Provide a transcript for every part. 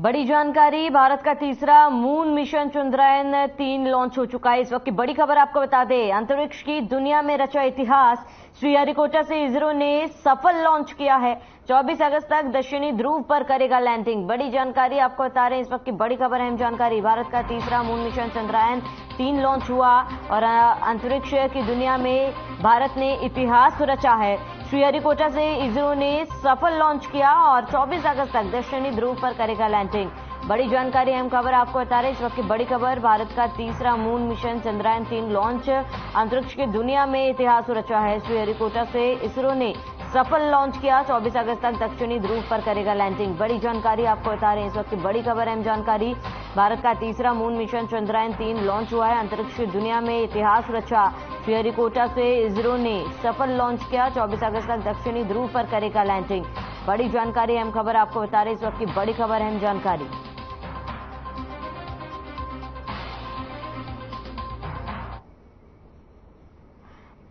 बड़ी जानकारी, भारत का तीसरा मून मिशन चंद्रयान-3 लॉन्च हो चुका है। इस वक्त की बड़ी खबर आपको बता दें, अंतरिक्ष की दुनिया में रचा इतिहास। श्रीहरिकोटा से इसरो ने सफल लॉन्च किया है। 24 अगस्त तक दक्षिणी ध्रुव पर करेगा लैंडिंग। बड़ी जानकारी आपको बता रहे हैं, इस वक्त की बड़ी खबर, अहम जानकारी। भारत का तीसरा मून मिशन चंद्रयान-3 लॉन्च हुआ और अंतरिक्ष की दुनिया में भारत ने इतिहास रचा है। श्रीहरिकोटा से इसरो ने सफल लॉन्च किया और 24 अगस्त तक दक्षिणी ध्रुव पर करेगा लैंडिंग। बड़ी जानकारी, अहम खबर आपको बता रहे हैं, इस वक्त की बड़ी खबर। भारत का तीसरा मून मिशन चंद्रयान-3 लॉन्च अंतरिक्ष की दुनिया में इतिहास रचा है। श्रीहरिकोटा से इसरो ने सफल लॉन्च किया, 24 अगस्त तक दक्षिणी ध्रुव पर करेगा लैंडिंग। बड़ी जानकारी आपको बता रहे हैं, इस वक्त की बड़ी खबर, अहम जानकारी। भारत का तीसरा मून मिशन चंद्रयान-3 लॉन्च हुआ है, अंतरिक्ष की दुनिया में इतिहास रचा। श्रीहरिकोटा से इसरो ने सफल लॉन्च किया, 24 अगस्त तक दक्षिणी ध्रुव पर करेगा लैंडिंग। बड़ी जानकारी, अहम खबर आपको बता रहे हैं, इस वक्त की बड़ी खबर, अहम जानकारी।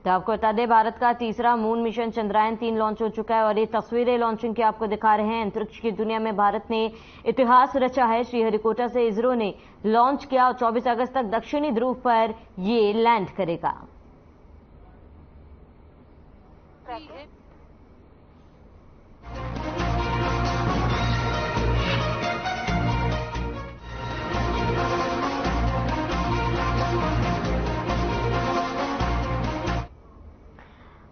तो आपको बता दें, भारत का तीसरा मून मिशन चंद्रयान-3 लॉन्च हो चुका है और ये तस्वीरें लॉन्चिंग की आपको दिखा रहे हैं। अंतरिक्ष की दुनिया में भारत ने इतिहास रचा है। श्रीहरिकोटा से इसरो ने लॉन्च किया और 24 अगस्त तक दक्षिणी ध्रुव पर ये लैंड करेगा।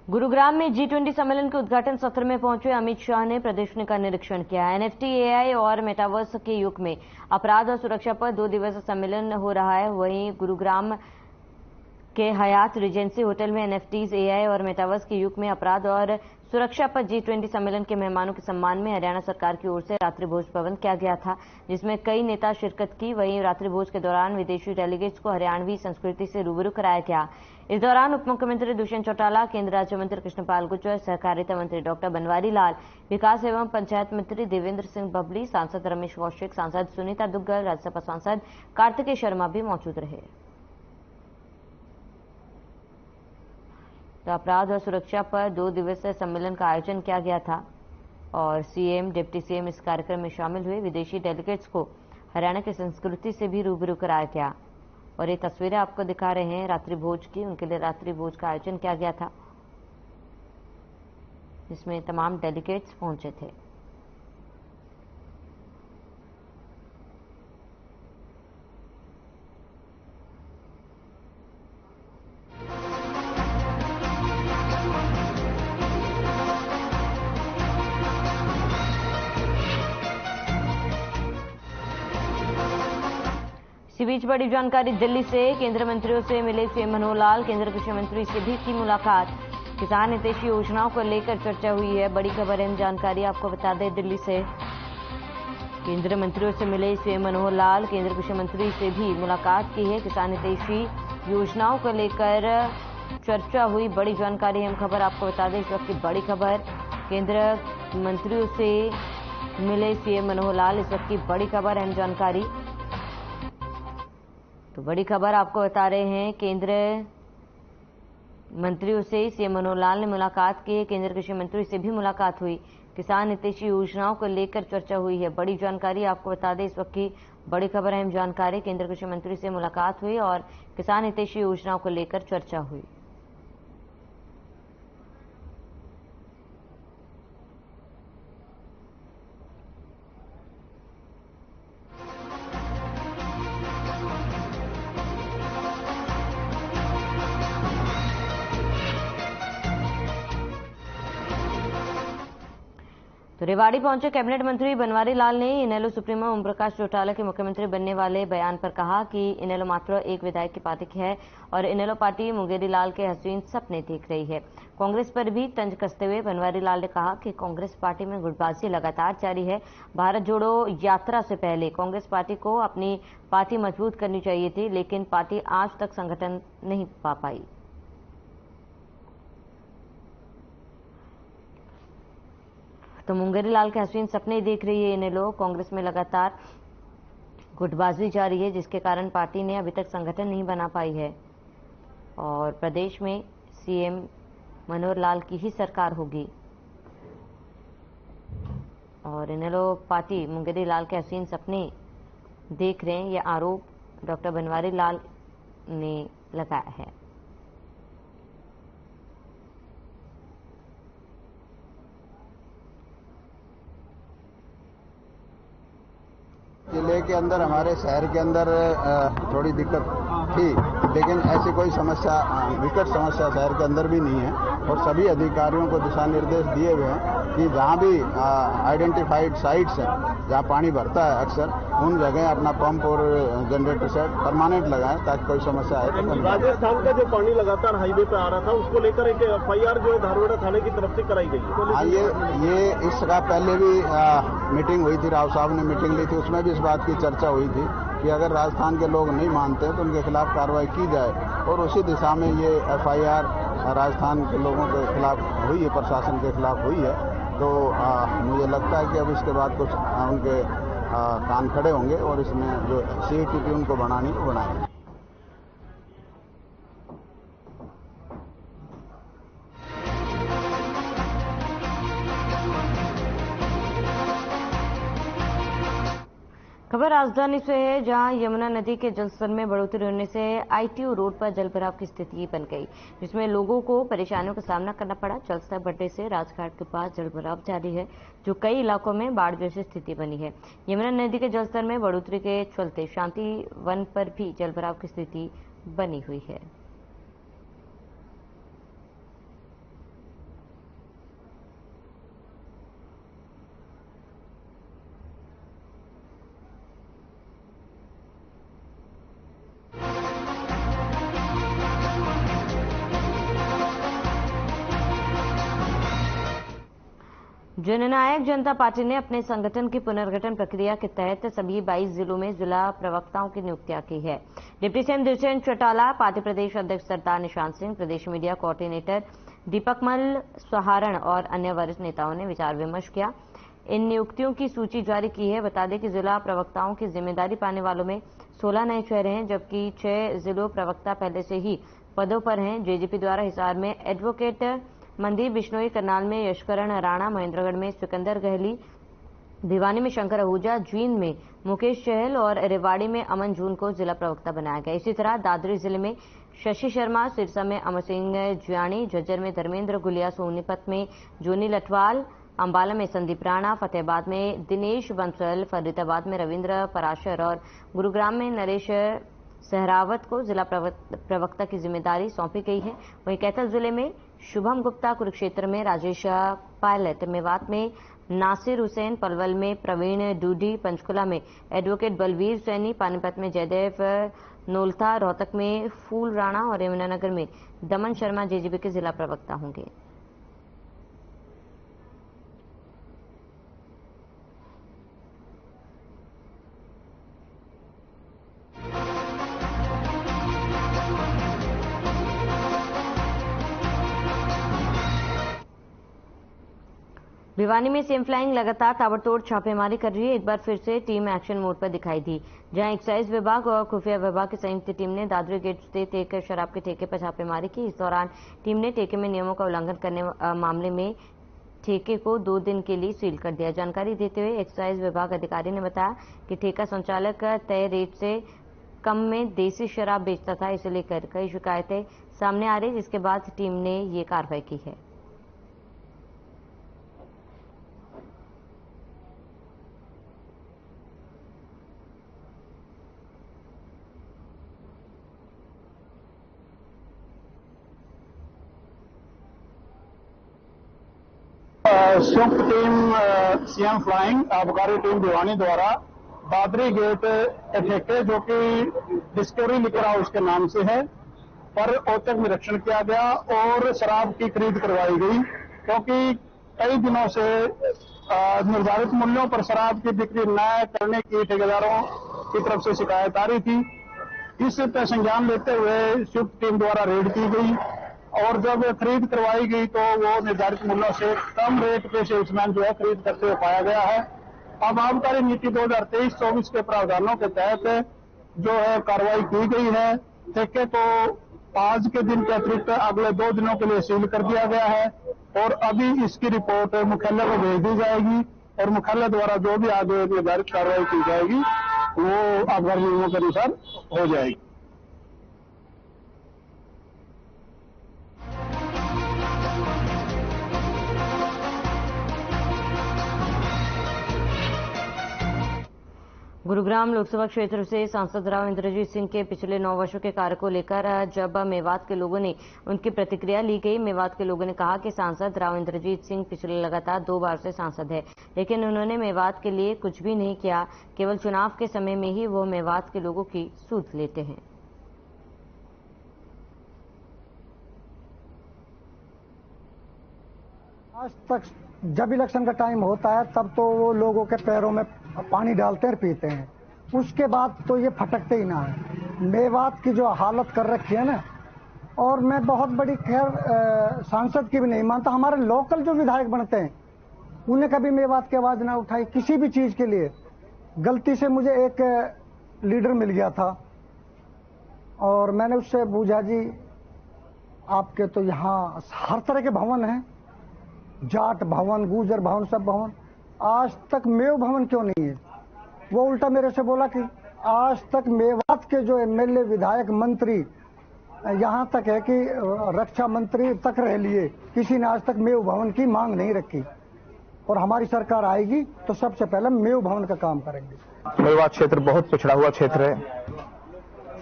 गुरुग्राम में G20 सम्मेलन के उद्घाटन सत्र में पहुंचे अमित शाह ने प्रदर्शनी का निरीक्षण किया। NFT, AI और मेटावर्स के युग में अपराध और सुरक्षा पर 2 दिवसीय सम्मेलन हो रहा है। वहीं गुरुग्राम के हयात रिजेंसी होटल में NFTs, AI और मेटावर्स के युग में अपराध और सुरक्षा पर G20 सम्मेलन के मेहमानों के सम्मान में हरियाणा सरकार की ओर से रात्रि भोज प्रबंध किया गया था, जिसमें कई नेता शिरकत की। वहीं रात्रि भोज के दौरान विदेशी डेलीगेट्स को हरियाणवी संस्कृति से रूबरू कराया गया। इस दौरान उप मुख्यमंत्री दुष्यंत चौटाला, केंद्रीय राज्य मंत्री कृष्णपाल गुर्जर, सहकारिता मंत्री डॉक्टर बनवारी लाल, विकास एवं पंचायत मंत्री देवेंद्र सिंह बबली, सांसद रमेश कौशिक, सांसद सुनीता दुग्गल, राज्यसभा सांसद कार्तिकेय शर्मा भी मौजूद रहे। तो अपराध और सुरक्षा पर 2 दिवसीय सम्मेलन का आयोजन किया गया था और सीएम, डिप्टी सीएम इस कार्यक्रम में शामिल हुए। विदेशी डेलीगेट्स को हरियाणा की संस्कृति से भी रूबरू कराया गया और ये तस्वीरें आपको दिखा रहे हैं रात्रि भोज की। उनके लिए रात्रि भोज का आयोजन किया गया था, जिसमें तमाम डेलीगेट्स पहुंचे थे। इसी बीच बड़ी जानकारी दिल्ली से, केंद्रीय मंत्रियों से मिले सीएम मनोहर लाल, केंद्रीय कृषि मंत्री से भी की मुलाकात। किसान हितैषी योजनाओं को लेकर चर्चा हुई है। बड़ी खबर, अहम जानकारी आपको बता दें, दिल्ली से केंद्रीय मंत्रियों से मिले सीएम मनोहर लाल, केंद्रीय कृषि मंत्री से भी मुलाकात की है। किसान हितैषी योजनाओं को लेकर चर्चा हुई। बड़ी जानकारी, अहम खबर आपको बता दें, इस वक्त की बड़ी खबर। केंद्रीय मंत्रियों से मिले सीएम मनोहर लाल, इस वक्त की बड़ी खबर, अहम जानकारी। तो बड़ी खबर आपको बता रहे हैं, केंद्रीय मंत्रियों से सीएम मनोहर लाल ने मुलाकात की। केंद्रीय कृषि मंत्री से भी मुलाकात हुई। किसान हितैषी योजनाओं को लेकर चर्चा हुई है। बड़ी जानकारी आपको बता दें, इस वक्त की बड़ी खबर, अहम जानकारी। केंद्रीय कृषि मंत्री से मुलाकात हुई और किसान हितैषी योजनाओं को लेकर चर्चा हुई। तो रेवाड़ी पहुंचे कैबिनेट मंत्री बनवारी लाल ने इनेलो सुप्रीमो ओम प्रकाश चौटाला के मुख्यमंत्री बनने वाले बयान पर कहा कि इनेलो मात्र एक विधायक की पार्टी है और इनेलो पार्टी मुंगेरी लाल के हसीन सपने देख रही है। कांग्रेस पर भी तंज कसते हुए बनवारी लाल ने कहा कि कांग्रेस पार्टी में गुटबाजी लगातार जारी है। भारत जोड़ो यात्रा से पहले कांग्रेस पार्टी को अपनी पार्टी मजबूत करनी चाहिए थी, लेकिन पार्टी आज तक संगठन नहीं पा पाई। तो मुंगेरी लाल के हसीन सपने देख रही है इनेलो। कांग्रेस में लगातार गुटबाजी जारी है, जिसके कारण पार्टी ने अभी तक संगठन नहीं बना पाई है और प्रदेश में सीएम मनोहर लाल की ही सरकार होगी। और इनेलो पार्टी मुंगेरी लाल के हसीन सपने देख रहे हैं, यह आरोप डॉक्टर बनवारी लाल ने लगाया है। जिले के अंदर, हमारे शहर के अंदर थोड़ी दिक्कत थी, लेकिन ऐसी कोई समस्या, विकट समस्या शहर के अंदर भी नहीं है। और सभी अधिकारियों को दिशा निर्देश दिए हुए हैं कि जहां भी आइडेंटिफाइड साइट्स हैं जहां पानी भरता है अक्सर, उन जगह अपना पंप और जनरेटर सेट परमानेंट लगाएं ताकि कोई समस्या आए तो। राजस्थान का जो पानी लगातार हाईवे पे आ रहा था, उसको लेकर एक FIR जो है धारवाड़ा थाने की तरफ से कराई गई है। हाँ, ये इसका पहले भी मीटिंग हुई थी, राव साहब ने मीटिंग ली थी, उसमें भी इस बात की चर्चा हुई थी कि अगर राजस्थान के लोग नहीं मानते तो उनके खिलाफ कार्रवाई की जाए। और उसी दिशा में ये FIR राजस्थान के लोगों के खिलाफ हुई है, प्रशासन के खिलाफ हुई है। तो मुझे लगता है कि अब इसके बाद कुछ उनके कान खड़े होंगे और इसमें जो CETP उनको बनानी वो बनाएंगे। खबर राजधानी से है, जहां यमुना नदी के जलस्तर में बढ़ोतरी होने से ITO रोड पर जलभराव की स्थिति बन गई, जिसमें लोगों को परेशानियों का सामना करना पड़ा। जलस्तर बढ़ने से राजघाट के पास जलभराव जारी है, जो कई इलाकों में बाढ़ जैसी स्थिति बनी है। यमुना नदी के जलस्तर में बढ़ोतरी के चलते शांति वन पर भी जलभराव की स्थिति बनी हुई है। जननायक जनता पार्टी ने अपने संगठन की पुनर्गठन प्रक्रिया के तहत सभी 22 जिलों में जिला प्रवक्ताओं की नियुक्तियां की है। Deputy CM Dushyant Chautala, party प्रदेश अध्यक्ष सरदार निशांत सिंह, प्रदेश मीडिया कोऑर्डिनेटर दीपकमल सहारण और अन्य वरिष्ठ नेताओं ने विचार विमर्श किया। इन नियुक्तियों की सूची जारी की है। बता दें कि जिला प्रवक्ताओं की जिम्मेदारी पाने वालों में 16 नए चेहरे हैं, जबकि 6 जिलों प्रवक्ता पहले से ही पदों पर हैं। जेजेपी द्वारा हिसार में एडवोकेट मंदीप बिश्नोई, करनाल में यशकरण राणा, महेंद्रगढ़ में सिकंदर गहली, भिवानी में शंकर आहूजा, जींद में मुकेश चहल और रेवाड़ी में अमन जून को जिला प्रवक्ता बनाया गया। इसी तरह दादरी जिले में शशि शर्मा, सिरसा में अमर सिंह जियाणी, झज्जर में धर्मेंद्र गुलिया, सोनीपत में जोनी लटवाल, अंबाला में संदीप राणा, फतेहाबाद में दिनेश बंसल, फरीदाबाद में रविंद्र पराशर और गुरुग्राम में नरेश सहरावत को जिला प्रवक्ता की जिम्मेदारी सौंपी गई है। वहीं कैथल जिले में शुभम गुप्ता, कुरुक्षेत्र में राजेश पायलट, मेवात में नासिर हुसैन, पलवल में प्रवीण डूडी, पंचकुला में एडवोकेट बलवीर सैनी, पानीपत में जयदेव नोलथा, रोहतक में फूल राणा और यमुनानगर में दमन शर्मा जेजेपी के जिला प्रवक्ता होंगे। भिवानी में सेम फ्लाइंग लगातार ताबड़तोड़ छापेमारी कर रही है। एक बार फिर से टीम एक्शन मोड पर दिखाई दी, जहां एक्साइज विभाग और खुफिया विभाग की संयुक्त टीम ने दादरी गेट स्थित एक शराब के ठेके पर छापेमारी की। इस दौरान टीम ने ठेके में नियमों का उल्लंघन करने मामले में ठेके को 2 दिन के लिए सील कर दिया। जानकारी देते हुए एक्साइज विभाग अधिकारी ने बताया कि ठेका संचालक तय रेट से कम में देसी शराब बेचता था। इसे लेकर कई शिकायतें सामने आ रही, जिसके बाद टीम ने ये कार्रवाई की है। संयुक्त टीम सीएम फ्लाइंग आबकारी टीम भिवानी द्वारा दादरी गेट ठेके, जो कि डिस्कवरी लिकर हाउस के नाम से है, पर औचक निरीक्षण किया गया और शराब की खरीद करवाई गई, क्योंकि कई दिनों से निर्धारित मूल्यों पर शराब की बिक्री न करने की ठेकेदारों की तरफ से शिकायत आ रही थी। इस पर संज्ञान लेते हुए संयुक्त टीम द्वारा रेड की गई और जब खरीद करवाई गई तो वो निर्धारित मूल्यों से कम रेट पे सेल्समैन जो है खरीद करते हुए पाया गया है। अब आबकारी नीति 2023-24 के प्रावधानों के तहत जो है कार्रवाई की गई है। ठेके को आज के दिन के अतिरिक्त अगले 2 दिनों के लिए सील कर दिया गया है और अभी इसकी रिपोर्ट मुख्यालय को भेज दी जाएगी और मुख्यालय द्वारा जो भी आगे निर्धारित कार्रवाई की जाएगी वो आबकारी नियमों के अनुसार हो जाएगी। गुरुग्राम लोकसभा क्षेत्र से सांसद राव इंद्रजीत सिंह के पिछले 9 वर्षों के कार्य को लेकर जब मेवात के लोगों ने उनकी प्रतिक्रिया ली गई, मेवात के लोगों ने कहा कि सांसद राव इंद्रजीत सिंह पिछले लगातार 2 बार से सांसद है, लेकिन उन्होंने मेवात के लिए कुछ भी नहीं किया। केवल चुनाव के समय में ही वो मेवात के लोगों की सूद लेते हैं। आज तक जब इलेक्शन का टाइम होता है तब तो वो लोगों के पैरों में पानी डालते और पीते हैं, उसके बाद तो ये फटकते ही ना है। मेवात की जो हालत कर रखी है ना, और मैं बहुत बड़ी खैर सांसद की भी नहीं मानता, हमारे लोकल जो विधायक बनते हैं उन्हें कभी मेवात की आवाज ना उठाई किसी भी चीज के लिए। गलती से मुझे एक लीडर मिल गया था और मैंने उससे पूछा, जी आपके तो यहाँ हर तरह के भवन हैं, जाट भवन, गुजर भवन, सब भवन, आज तक मेव भवन क्यों नहीं है? वो उल्टा मेरे से बोला कि आज तक मेवात के जो एमएलए, विधायक, मंत्री, यहाँ तक है कि रक्षा मंत्री तक रह लिए, किसी ने आज तक मेव भवन की मांग नहीं रखी, और हमारी सरकार आएगी तो सबसे पहले मेव भवन का काम करेंगे। मेवात क्षेत्र बहुत पिछड़ा हुआ क्षेत्र है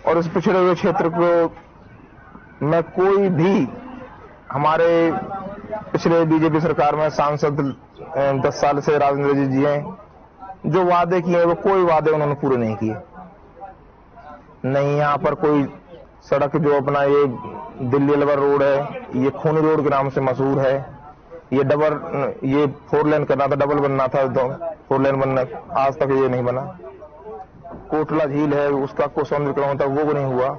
और इस पिछड़े हुए क्षेत्र को में कोई भी हमारे पिछले बीजेपी सरकार में सांसद 10 साल से राजेंद्र जी हैं, जो वादे किए वो कोई वादे उन्होंने पूरे नहीं किए। नहीं यहाँ पर कोई सड़क जो अपना ये दिल्ली अलवर रोड है, ये खूनी रोड के नाम से मशहूर है, ये 4 लेन करना था, डबल बनना था, 4 लेन बनना, आज तक ये नहीं बना। कोटला झील है, उसका कोई सौंदर्यीकरण था, वो नहीं हुआ।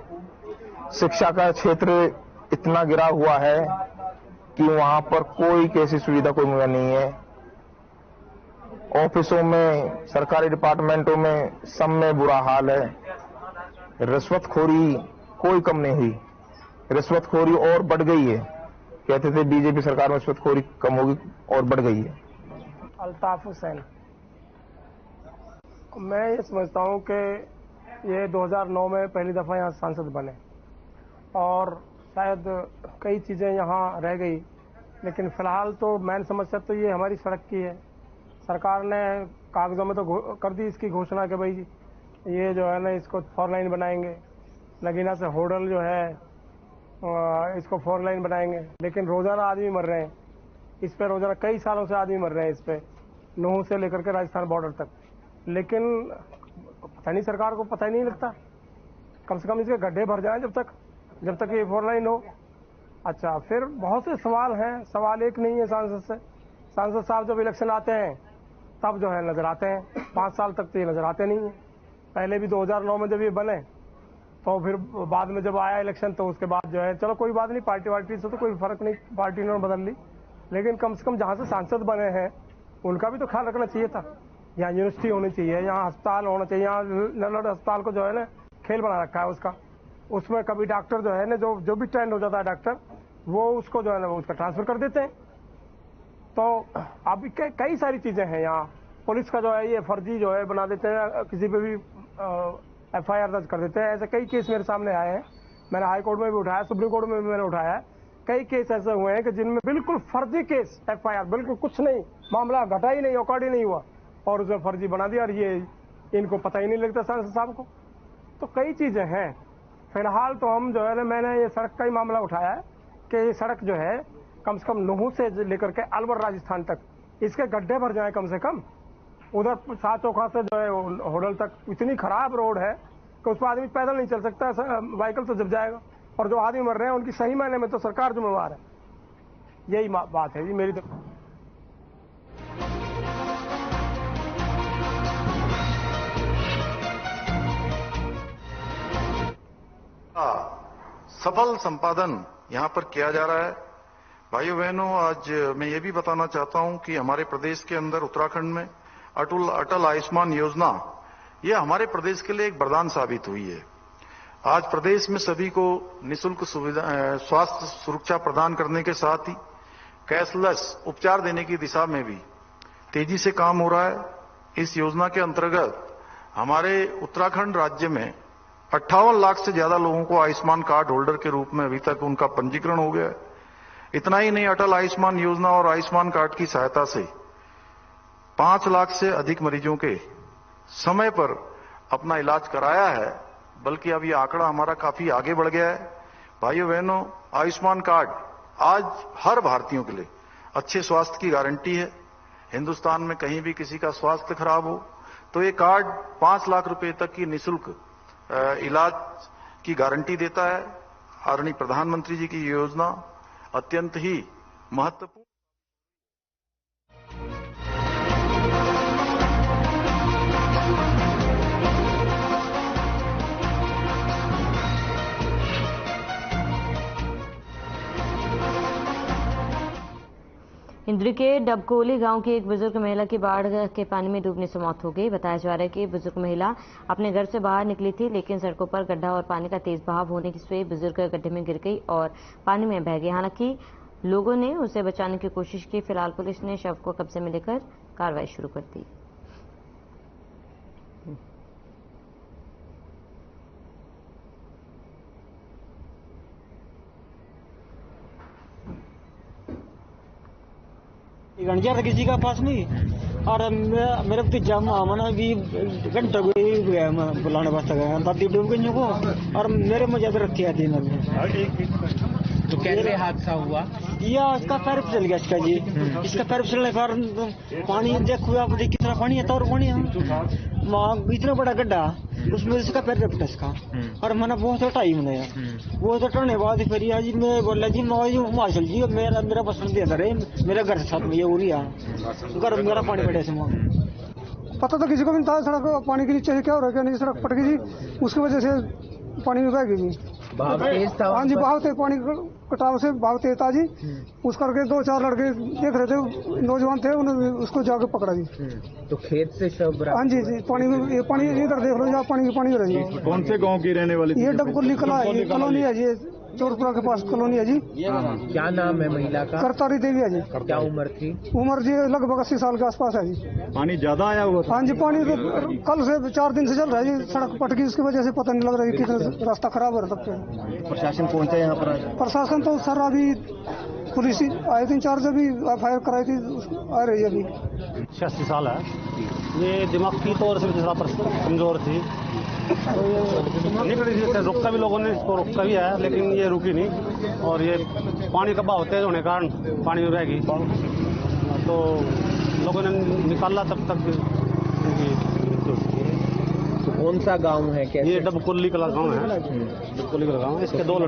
शिक्षा का क्षेत्र इतना गिरा हुआ है कि वहां पर कोई कैसी सुविधा कोई नहीं है। ऑफिसों में, सरकारी डिपार्टमेंटों में, सब में बुरा हाल है। रिश्वतखोरी कोई कम नहीं हुई, रिश्वतखोरी और बढ़ गई है। कहते थे बीजेपी सरकार में रिश्वतखोरी कम होगी, और बढ़ गई है। अल्ताफ हुसैन, मैं ये समझता हूँ कि ये 2009 में पहली दफा यहाँ सांसद बने और शायद कई चीजें यहाँ रह गई, लेकिन फिलहाल तो मैं समझता तो ये हमारी सड़क की है। सरकार ने कागजों में तो कर दी इसकी घोषणा कि भाई ये जो है ना, इसको 4 लाइन बनाएंगे, नगीना से होडल जो है इसको 4 लाइन बनाएंगे, लेकिन रोजाना आदमी मर रहे हैं इस पे, रोजाना कई सालों से आदमी मर रहे हैं इस पे, नूह से लेकर के राजस्थान बॉर्डर तक, लेकिन पता नहीं, सरकार को पता ही नहीं लगता। कम से कम इसके गड्ढे भर जाएं जब तक ये 4 लाइन हो। अच्छा, फिर बहुत से सवाल हैं, सवाल एक नहीं है सांसद से। सांसद साहब जब इलेक्शन आते हैं तब जो है नजर आते हैं, 5 साल तक तो ये नजर आते नहीं है। पहले भी 2009 में जब ये बने तो फिर बाद में जब आया इलेक्शन तो उसके बाद जो है, चलो कोई बात नहीं, पार्टी वार्टी से तो कोई फर्क नहीं, पार्टी ने बदल ली, लेकिन कम से कम जहां से सांसद बने हैं उनका भी तो ख्याल रखना चाहिए था। यहाँ यूनिवर्सिटी होनी चाहिए, यहाँ अस्पताल होना चाहिए, यहाँ नल्लड़ अस्पताल को जो है ना खेल बना रखा है उसका, उसमें कभी डॉक्टर जो है ना, जो भी ट्रेंड हो जाता है डॉक्टर, वो उसको जो है ना उसका ट्रांसफर कर देते हैं। तो अभी कई सारी चीजें हैं यहाँ। पुलिस का जो है ये फर्जी जो है बना देते हैं, किसी पे भी FIR दर्ज कर देते हैं। ऐसे कई केस मेरे सामने आए हैं, मैंने हाई कोर्ट में भी उठाया, सुप्रीम कोर्ट में भी मैंने उठाया है। कई केस ऐसे हुए हैं कि जिनमें बिल्कुल फर्जी केस, FIR बिल्कुल कुछ नहीं, मामला घटा ही नहीं, रिकॉर्ड ही नहीं हुआ, और उसमें फर्जी बना दिया, और ये इनको पता ही नहीं लगता सांसद साहब को। तो कई चीजें हैं। फिलहाल तो हम जो है ना, मैंने ये सड़क का ही मामला उठाया है कि ये सड़क जो है कम से कम नूह से लेकर के अलवर राजस्थान तक इसके गड्ढे भर जाए कम से कम। उधर 7 चौखा से जो है होडल तक इतनी खराब रोड है कि उस पर आदमी पैदल नहीं चल सकता, व्हीकल तो जब जाएगा, और जो आदमी मर रहे हैं उनकी सही मायने में तो सरकार जिम्मेवार है। यही बात है जी मेरी तो। सफल संपादन यहाँ पर किया जा रहा है। भाइयों बहनों, आज मैं ये भी बताना चाहता हूँ कि हमारे प्रदेश के अंदर उत्तराखंड में अटल आयुष्मान योजना, ये हमारे प्रदेश के लिए एक वरदान साबित हुई है। आज प्रदेश में सभी को निःशुल्क सुविधा, स्वास्थ्य सुरक्षा प्रदान करने के साथ ही कैशलेस उपचार देने की दिशा में भी तेजी से काम हो रहा है। इस योजना के अंतर्गत हमारे उत्तराखंड राज्य में 58 लाख से ज्यादा लोगों को आयुष्मान कार्ड होल्डर के रूप में अभी तक उनका पंजीकरण हो गया है। इतना ही नहीं, अटल आयुष्मान योजना और आयुष्मान कार्ड की सहायता से 5 लाख से अधिक मरीजों के समय पर अपना इलाज कराया है, बल्कि अब यह आंकड़ा हमारा काफी आगे बढ़ गया है। भाइयों बहनों, आयुष्मान कार्ड आज हर भारतीयों के लिए अच्छे स्वास्थ्य की गारंटी है। हिंदुस्तान में कहीं भी किसी का स्वास्थ्य खराब हो तो ये कार्ड 5 लाख रुपए तक की निःशुल्क इलाज की गारंटी देता है। आदरणीय प्रधानमंत्री जी की योजना अत्यंत ही महत्वपूर्ण। इंद्री के डबकोली गांव की एक बुजुर्ग महिला की बाढ़ के पानी में डूबने से मौत हो गई। बताया जा रहा है कि बुजुर्ग महिला अपने घर से बाहर निकली थी, लेकिन सड़कों पर गड्ढा और पानी का तेज बहाव होने से बुजुर्ग गड्ढे में गिर गई और पानी में बह गई। हालांकि लोगों ने उसे बचाने की कोशिश की। फिलहाल पुलिस ने शव को कब्जे में लेकर कार्रवाई शुरू कर दी। गंजा था किसी का पास में, और मेरे भतीजा मामना भी घंटा गया बुलाने वास्ते गया, दादी डूब गई को और मेरे मजा रखी आती तो कैसे हादसा हुआ? या इसका पैर फिसल गया इसका जी। इसका पैर फिसलने के कारण पानी देखो आप कितना पानी है, और पानी है इतना बड़ा गड्ढा, उसमें इसका पैर रखता इसका और मैंने बहुत टाइम बनाया। वो तो टरने बाद फिर यार जी मैं बोला जी माशल जी मेरा पसंद दे रहे मेरे घर साथ में ये हो रही है घर मेरा पानी पड़े से पता तो किसी को भी नहीं था। सड़क पानी के नीचे से क्या हो रहा है क्या नहीं, सड़क पट गई जी, उसकी वजह से पानी में बह गई जी। हाँ जी, बहाव तेज, पानी कटाव से बहाव तेज था जी। उस करके 2-4 लड़के देख रहे थे, नौजवान थे, उन्होंने उसको जाके पकड़ा जी। तो खेत से शव? हाँ जी जी, पानी इधर देख लो जी, पानी रही है। कौन से गांव की रहने वाली? ये डबकोली कॉलोनी है जी, चोरपुरा के पास कॉलोनी है जी। क्या नाम है महिला का? करतारी देवी है जी। क्या उम्र थी? उम्र जी लगभग 80 साल के आसपास है जी। पानी ज्यादा आया हुआ था? हाँ जी, पानी तो कल से 4 दिन से चल रहा है जी। सड़क पट गई, उसकी वजह से पता नहीं लग रहा है कितना रास्ता खराब हो सकता है। प्रशासन पहुंचा यहाँ पर? प्रशासन तो सर अभी पुलिस आए थे, इंचार्ज अभी FIR कराई थी, आ रही है अभी। 86 साल है, ये दिमागी तौर से कमजोर थी, तो ये निकली थी, रोका भी लोगों ने इसको रोका भी है, लेकिन ये रुकी नहीं और ये पानी का बहाव तेज होने के कारण पानी में बह गई। तो लोगों ने निकाला, तब तक कौन सा गांव है? कैसे? ये डबकोली कला गांव है, डबकोली कला गांव है। इसके दो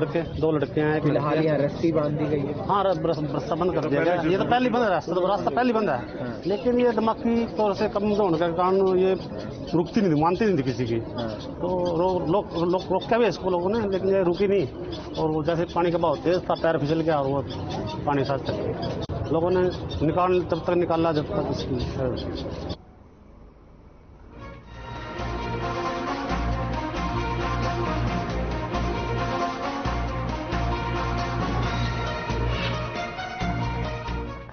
लड़के हैं। फिलहाल यहाँ रस्सी बांधी गई है? हाँ, रास्ता बंद कर दिया गया। ये तो पहले बंद है, रास्ता पहले बंद है, लेकिन ये दिमागी तौर से कमजोर होने के कारण ये रुकती नहीं थी, मानती नहीं थी किसी की। तो लोग रोका भी इसको लोगों ने, लेकिन ये रुकी नहीं। और जैसे पानी का बहाव तेज था, पैर फिसल गया और वो पानी साथ चल लोगों ने तब तक निकाला जब तक इसकी।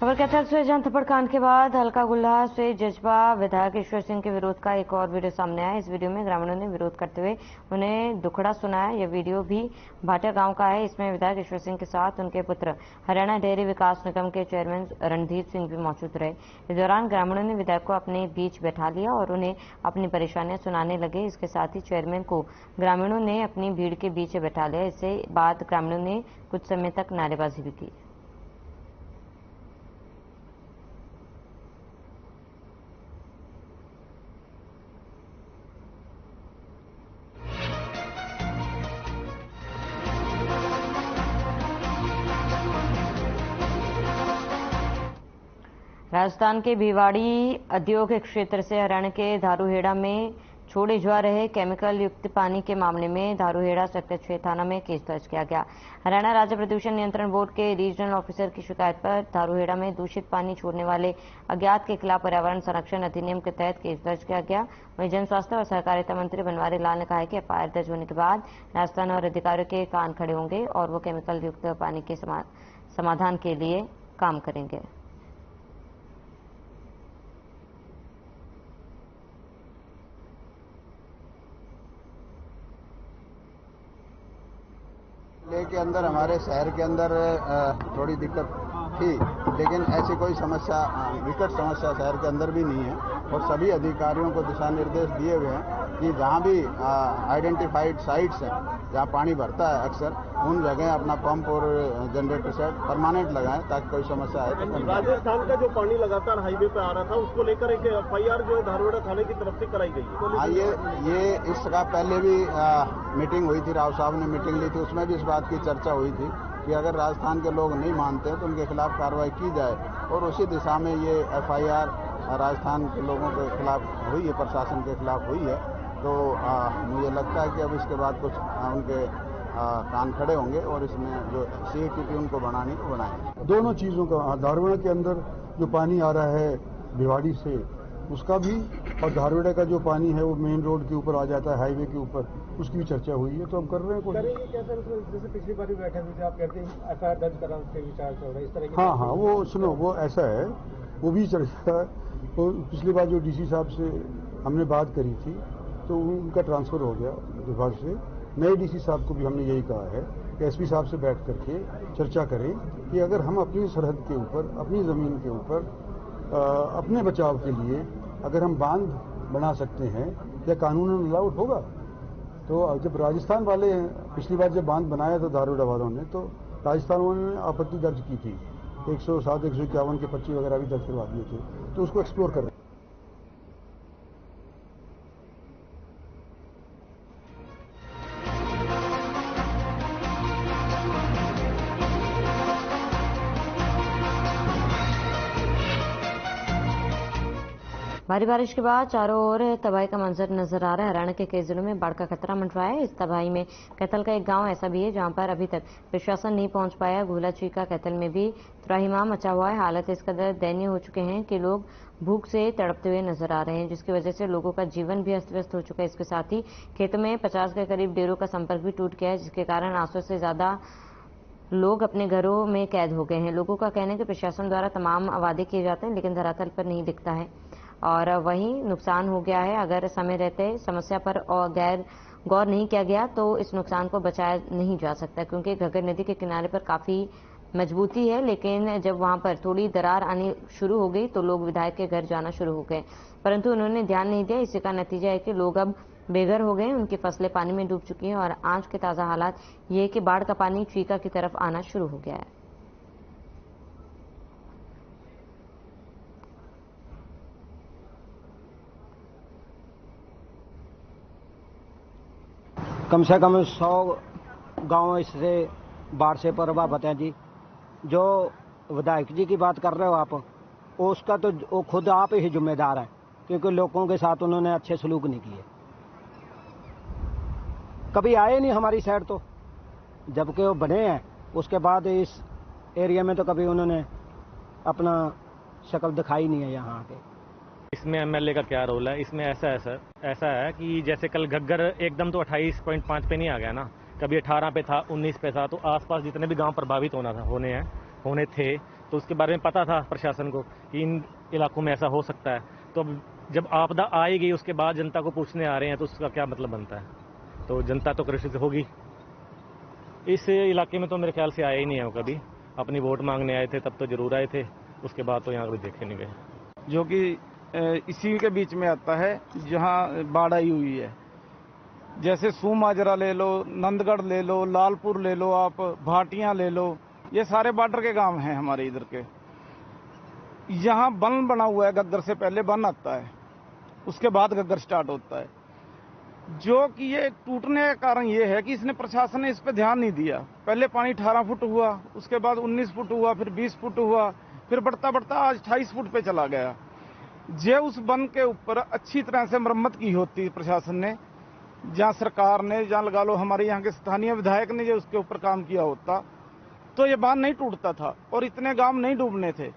खबर के तहत से जान थप्पड़ कांड के बाद हल्का गुल्हा से जज्बा विधायक ईश्वर सिंह के विरोध का एक और वीडियो सामने आया। इस वीडियो में ग्रामीणों ने विरोध करते हुए उन्हें दुखड़ा सुनाया। यह वीडियो भी भाटिया गांव का है। इसमें विधायक ईश्वर सिंह के साथ उनके पुत्र हरियाणा डेयरी विकास निगम के चेयरमैन रणधीर सिंह भी मौजूद रहे। इस दौरान ग्रामीणों ने विधायक को अपने बीच बैठा लिया और उन्हें अपनी परेशानियां सुनाने लगे। इसके साथ ही चेयरमैन को ग्रामीणों ने अपनी भीड़ के बीच बैठा लिया। इसके बाद ग्रामीणों ने कुछ समय तक नारेबाजी भी की। राजस्थान के भिवाड़ी औद्योगिक क्षेत्र से हरियाणा के धारूहेड़ा में छोड़े जा रहे केमिकल युक्त पानी के मामले में धारूहेड़ा सेक्टर 6 थाना में केस दर्ज किया गया। हरियाणा राज्य प्रदूषण नियंत्रण बोर्ड के रीजनल ऑफिसर की शिकायत पर धारूहेड़ा में दूषित पानी छोड़ने वाले अज्ञात के खिलाफ पर्यावरण संरक्षण अधिनियम के तहत केस दर्ज किया गया। वहीं जन स्वास्थ्य और सहकारिता मंत्री बनवारी लाल ने कहा है कि FIR दर्ज होने के बाद राजस्थान और अधिकारियों के कान खड़े होंगे और वो केमिकल युक्त पानी के समाधान के लिए काम करेंगे। जिले के अंदर हमारे शहर के अंदर थोड़ी दिक्कत थी, लेकिन ऐसी कोई समस्या, विकट समस्या शहर के अंदर भी नहीं है। और सभी अधिकारियों को दिशा निर्देश दिए हुए हैं कि जहां भी आइडेंटिफाइड साइट्स हैं जहां पानी भरता है अक्सर, उन जगह अपना पंप और जनरेटर सेट परमानेंट लगाएं ताकि कोई समस्या आए तो। राजस्थान का जो पानी लगातार हाईवे पे आ रहा था उसको लेकर एक FIR जो है धारवाड़ा थाने की तरफ से कराई गई है। हाँ, ये इसका पहले भी मीटिंग हुई थी, राव साहब ने मीटिंग ली थी, उसमें भी इस बात की चर्चा हुई थी कि अगर राजस्थान के लोग नहीं मानते तो उनके खिलाफ कार्रवाई की जाए। और उसी दिशा में ये FIR राजस्थान के लोगों के खिलाफ हुई है, प्रशासन के खिलाफ हुई है। तो मुझे लगता है कि अब इसके बाद कुछ उनके कान खड़े होंगे और इसमें जो CETP उनको बनानी वो बनाएंगे। दोनों चीज़ों का, धारवाड़ा के अंदर जो पानी आ रहा है भिवाड़ी से, उसका भी, और धारवाड़ा का जो पानी है वो मेन रोड के ऊपर आ जाता है, हाईवे के ऊपर, उसकी भी चर्चा हुई है। तो हम कर रहे हैं जैसे पिछली बार भी बैठे हुए थे, आप कहते हैं FIR दर्ज कराने के विचार चल रहा है, इस तरह की। हाँ, वो सुनो, वो ऐसा है, वो भी चर्चा है। तो पिछली बार जो DC साहब से हमने बात करी थी तो उनका ट्रांसफर हो गया विभाग से। नए DC साहब को भी हमने यही कहा है कि SP साहब से बैठ करके चर्चा करें कि अगर हम अपनी सरहद के ऊपर, अपनी ज़मीन के ऊपर अपने बचाव के लिए अगर हम बांध बना सकते हैं, क्या कानूनन अलाउड होगा? तो जब राजस्थान वाले पिछली बार जब बांध बनाया था धारवाड़ा वालों ने, तो राजस्थान वालों ने आपत्ति दर्ज की थी, 107, 151 के पर्चे वगैरह भी दर्ज करवा दिए थे। तो उसको एक्सप्लोर कर रहे हैं। भारी बारिश के बाद चारों ओर तबाही का मंजर नजर आ रहा है। हरियाणा के कई जिलों में बाढ़ का खतरा मंडराया है। इस तबाही में कैथल का एक गांव ऐसा भी है जहां पर अभी तक प्रशासन नहीं पहुंच पाया। घूला चीका कैथल में भी त्राहिमाम मचा हुआ है। हालत इस कदर दयनीय हो चुके हैं कि लोग भूख से तड़पते हुए नजर आ रहे हैं, जिसकी वजह से लोगों का जीवन भी अस्त व्यस्त हो चुका है। इसके साथ ही खेतों में 50 के करीब डेयरों का संपर्क भी टूट गया है, जिसके कारण 800 से ज्यादा लोग अपने घरों में कैद हो गए हैं। लोगों का कहना है कि प्रशासन द्वारा तमाम वादे किए जाते हैं लेकिन धरातल पर नहीं दिखता है और वहीं नुकसान हो गया है। अगर समय रहते समस्या पर और गौर नहीं किया गया तो इस नुकसान को बचाया नहीं जा सकता, क्योंकि घग्गर नदी के किनारे पर काफी मजबूती है। लेकिन जब वहां पर थोड़ी दरार आनी शुरू हो गई तो लोग विधायक के घर जाना शुरू हो गए, परंतु उन्होंने ध्यान नहीं दिया। इसी का नतीजा है कि लोग अब बेघर हो गए, उनकी फसलें पानी में डूब चुकी हैं और आज के ताजा हालात ये कि बाढ़ का पानी चीका की तरफ आना शुरू हो गया है। कम से कम 100 गांव इससे बाढ़ से प्रभावित हैं जी। जो विधायक जी की बात कर रहे हो आप, उसका तो वो खुद आप ही जिम्मेदार है, क्योंकि लोगों के साथ उन्होंने अच्छे सलूक नहीं किए। कभी आए नहीं हमारी साइड, तो जबकि वो बने हैं उसके बाद इस एरिया में तो कभी उन्होंने अपना शक्ल दिखाई नहीं है यहाँ आके। इसमें MLA का क्या रोल है? इसमें ऐसा है सर, ऐसा है कि जैसे कल घग्गर एकदम तो 28.5 पे नहीं आ गया ना, कभी 18 पे था, 19 पे था, तो आसपास जितने भी गांव प्रभावित होने थे, तो उसके बारे में पता था प्रशासन को कि इन इलाकों में ऐसा हो सकता है। तो जब आपदा आएगी उसके बाद जनता को पूछने आ रहे हैं तो उसका क्या मतलब बनता है? तो जनता तो कृषि से होगी। इस इलाके में तो मेरे ख्याल से आए ही नहीं है वो कभी। अपनी वोट मांगने आए थे तब तो जरूर आए थे, उसके बाद तो यहाँ कभी देखे नहीं गए। जो कि इसी के बीच में आता है जहां बाढ़ आई हुई है, जैसे सूमाजरा ले लो, नंदगढ़ ले लो, लालपुर ले लो, आप भाटियां ले लो, ये सारे बॉर्डर के गांव हैं हमारे इधर के। यहाँ बन बना हुआ है, घग्गर से पहले बन आता है, उसके बाद घग्गर स्टार्ट होता है। जो कि ये टूटने का कारण ये है कि इसने प्रशासन ने इस पे ध्यान नहीं दिया। पहले पानी 18 फुट हुआ, उसके बाद 19 फुट हुआ, फिर 20 फुट हुआ, फिर बढ़ता बढ़ता आज 28 फुट पे चला गया। जे उस बन के ऊपर अच्छी तरह से मरम्मत की होती प्रशासन ने, जहां सरकार ने, जहां लगा लो हमारे यहाँ के स्थानीय विधायक ने जो उसके ऊपर काम किया होता, तो ये बांध नहीं टूटता था और इतने गांव नहीं डूबने थे।